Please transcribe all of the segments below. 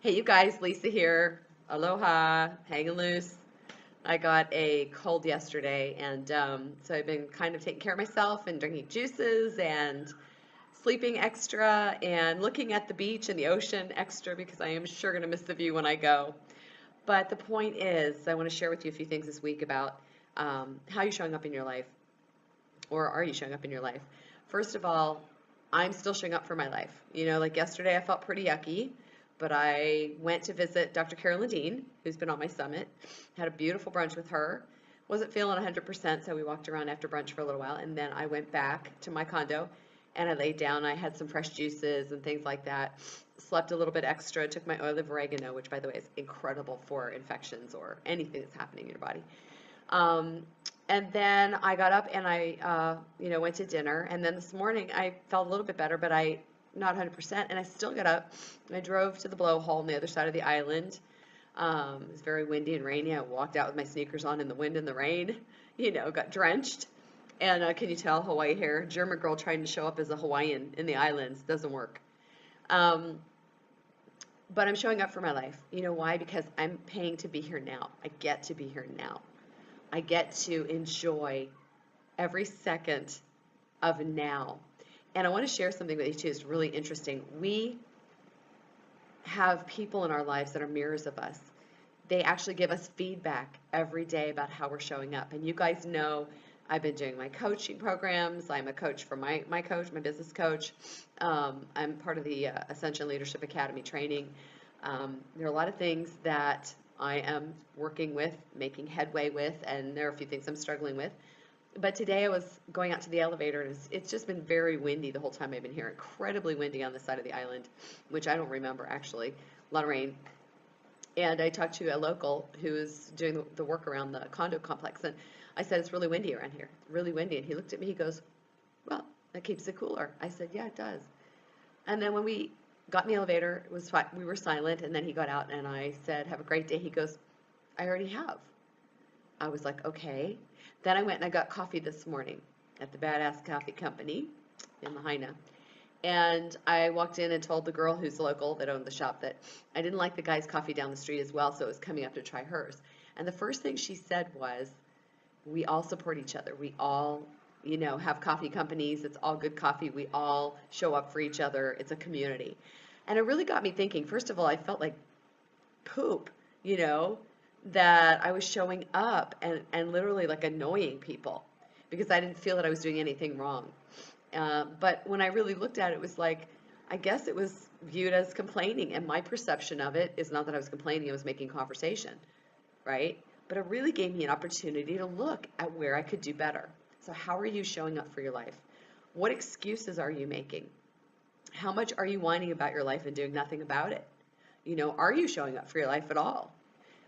Hey, you guys, Lisa here. Aloha, hanging loose. I got a cold yesterday, and so I've been kind of taking care of myself and drinking juices and sleeping extra and looking at the beach and the ocean extra because I am sure going to miss the view when I go. But the point is, I want to share with you a few things this week about how you're showing up in your life, or are you showing up in your life? First of all, I'm still showing up for my life. Like yesterday, I felt pretty yucky, but I went to visit Dr. Carolyn Dean, who's been on my summit, had a beautiful brunch with her. Wasn't feeling 100%, so we walked around after brunch for a little while, and then I went back to my condo and I laid down. I had some fresh juices and things like that. Slept a little bit extra, took my oil of oregano, which by the way is incredible for infections or anything that's happening in your body. Um, and then I got up and I went to dinner. And then this morning I felt a little bit better, but not 100%. And I still got up. And I drove to the blowhole on the other side of the island. It was very windy and rainy. I walked out with my sneakers on in the wind and the rain. Got drenched. And can you tell Hawaii hair? German girl trying to show up as a Hawaiian in the islands doesn't work. Um, but I'm showing up for my life. You know why? Because I'm paying to be here now. I get to be here now. I get to enjoy every second of now. And I want to share something with you too. It's really interesting. We have people in our lives that are mirrors of us. They actually give us feedback every day about how we're showing up. And you guys know I've been doing my coaching programs. I'm a coach for my coach, my business coach. I'm part of the Ascension Leadership Academy training. There are a lot of things that I am working with, making headway with, and there are a few things I'm struggling with. But today I was going out to the elevator, and it's just been very windy the whole time I've been here. Incredibly windy on this side of the island, which I don't remember actually. A lot of rain. And I talked to a local who is doing the work around the condo complex, and I said, it's really windy around here. It's really windy. And he looked at me, he goes, well, that keeps it cooler. I said, yeah, it does. And then when we got in the elevator, it was fine. We were silent, and then he got out, and I said, have a great day. He goes, I already have. I was like, okay. Then I went and I got coffee this morning at the Badass Coffee Company in Lahaina. And I walked in and told the girl who's local that owned the shop that I didn't like the guy's coffee down the street as well, so I was coming up to try hers. And the first thing she said was, we all support each other. We all, have coffee companies. It's all good coffee. We all show up for each other. It's a community. And it really got me thinking. First of all, I felt like poop, you know, that I was showing up and literally like annoying people because I didn't feel that I was doing anything wrong. But when I really looked at it, it was like, I guess it was viewed as complaining. And my perception of it is not that I was complaining, I was making conversation, right? But it really gave me an opportunity to look at where I could do better. So how are you showing up for your life? What excuses are you making? How much are you whining about your life and doing nothing about it? Are you showing up for your life at all?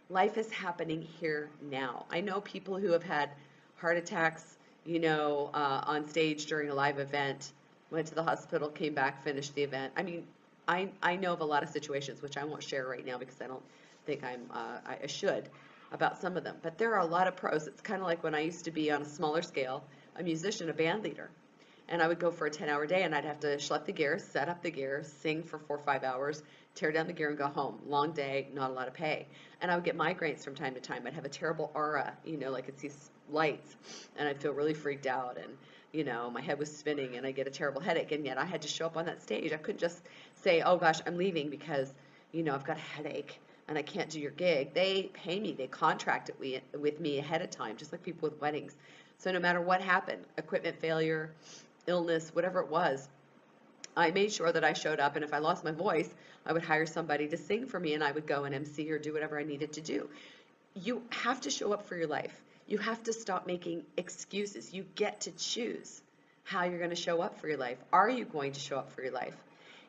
Life is happening here now. I know people who have had heart attacks, on stage during a live event, went to the hospital, came back, finished the event. I mean, I know of a lot of situations, which I won't share right now because I don't think I should, about some of them. But there are a lot of pros. It's kind of like when I used to be on a smaller scale, a musician, a band leader. And I would go for a 10-hour day and I'd have to schlep the gear, set up the gear, sing for 4 or 5 hours, tear down the gear and go home. Long day, not a lot of pay. And I would get migraines from time to time. I'd have a terrible aura, like it's these lights, and I'd feel really freaked out, and my head was spinning and I get a terrible headache, and yet I had to show up on that stage. I couldn't just say, oh gosh, I'm leaving because I've got a headache and I can't do your gig. They pay me, they contract it with me ahead of time, just like people with weddings. So no matter what happened, equipment failure, illness, whatever it was, I made sure that I showed up, and if I lost my voice, I would hire somebody to sing for me, and I would go and MC or do whatever I needed to do. You have to show up for your life. You have to stop making excuses. You get to choose how you're going to show up for your life. Are you going to show up for your life?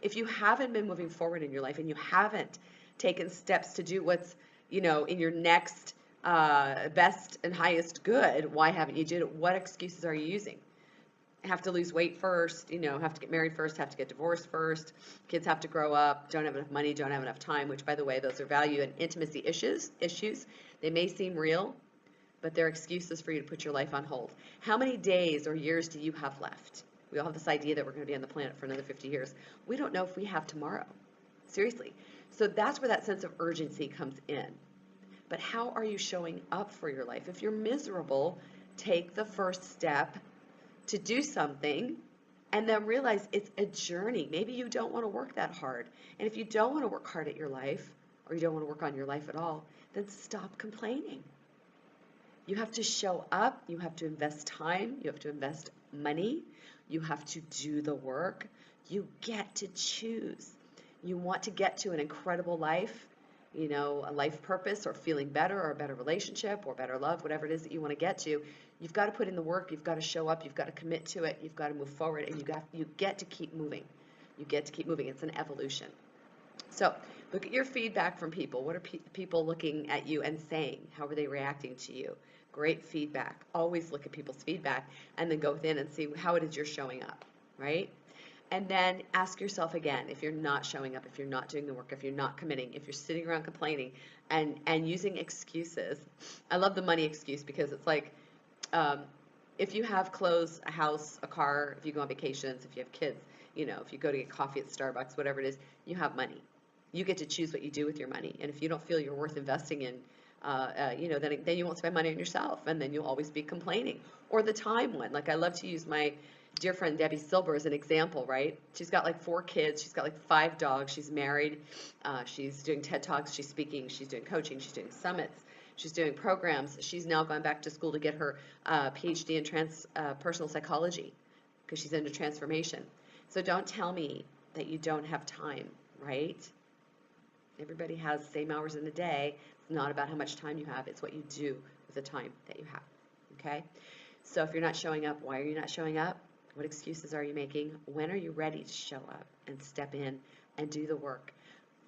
If you haven't been moving forward in your life and you haven't taken steps to do what's, in your next best and highest good, why haven't you did it? What excuses are you using? Have to lose weight first, have to get married first, have to get divorced first, kids have to grow up, don't have enough money, don't have enough time, which by the way, those are value and intimacy issues. They may seem real, but they're excuses for you to put your life on hold. How many days or years do you have left? We all have this idea that we're going to be on the planet for another 50 years. We don't know if we have tomorrow. Seriously. So that's where that sense of urgency comes in. But how are you showing up for your life? If you're miserable, take the first step to do something and then realize it's a journey. Maybe you don't want to work that hard. And if you don't want to work hard at your life, or you don't want to work on your life at all, then stop complaining. You have to show up, you have to invest time, you have to invest money, you have to do the work. You get to choose. You want to get to an incredible life, a life purpose or feeling better or a better relationship or better love, whatever it is that you want to get to. You've got to put in the work, you've got to show up, you've got to commit to it, you've got to move forward, and you get to keep moving. You get to keep moving. It's an evolution. So look at your feedback from people. What are people looking at you and saying? How are they reacting to you? Great feedback. Always look at people's feedback and then go within and see how it is you're showing up, right? And then ask yourself again, if you're not showing up, if you're not doing the work, if you're not committing, if you're sitting around complaining and using excuses. I love the money excuse because it's like, if you have clothes, a house, a car, if you go on vacations, if you have kids, if you go to get coffee at Starbucks, whatever it is, you have money. You get to choose what you do with your money. And if you don't feel you're worth investing in, then you won't spend money on yourself, and then you'll always be complaining. Or the time one. Like, I love to use my dear friend Debbie Silber as an example, right? She's got like 4 kids. She's got like 5 dogs. She's married. She's doing TED Talks. She's speaking. She's doing coaching. She's doing summits. She's doing programs. She's now gone back to school to get her PhD in personal psychology because she's into transformation. So don't tell me that you don't have time, right? Everybody has the same hours in a day. It's not about how much time you have. It's what you do with the time that you have, okay? So if you're not showing up, why are you not showing up? What excuses are you making? When are you ready to show up and step in and do the work?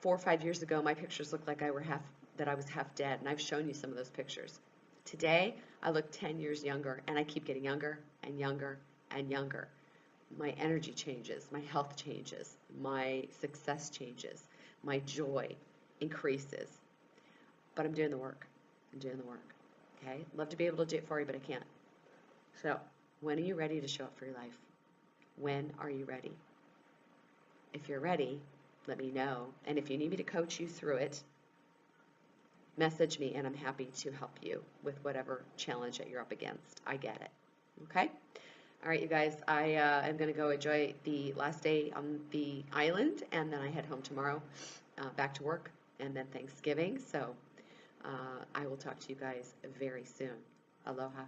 4 or 5 years ago, my pictures looked like I was half dead, and I've shown you some of those pictures. Today, I look 10 years younger, and I keep getting younger and younger and younger. My energy changes, my health changes, my success changes, my joy increases. But I'm doing the work. I'm doing the work. Okay? Love to be able to do it for you, but I can't. So, when are you ready to show up for your life? When are you ready? If you're ready, let me know. And if you need me to coach you through it, message me, and I'm happy to help you with whatever challenge that you're up against. I get it. Okay? All right, you guys, I am going to go enjoy the last day on the island, and then I head home tomorrow, back to work, and then Thanksgiving. So I will talk to you guys very soon. Aloha.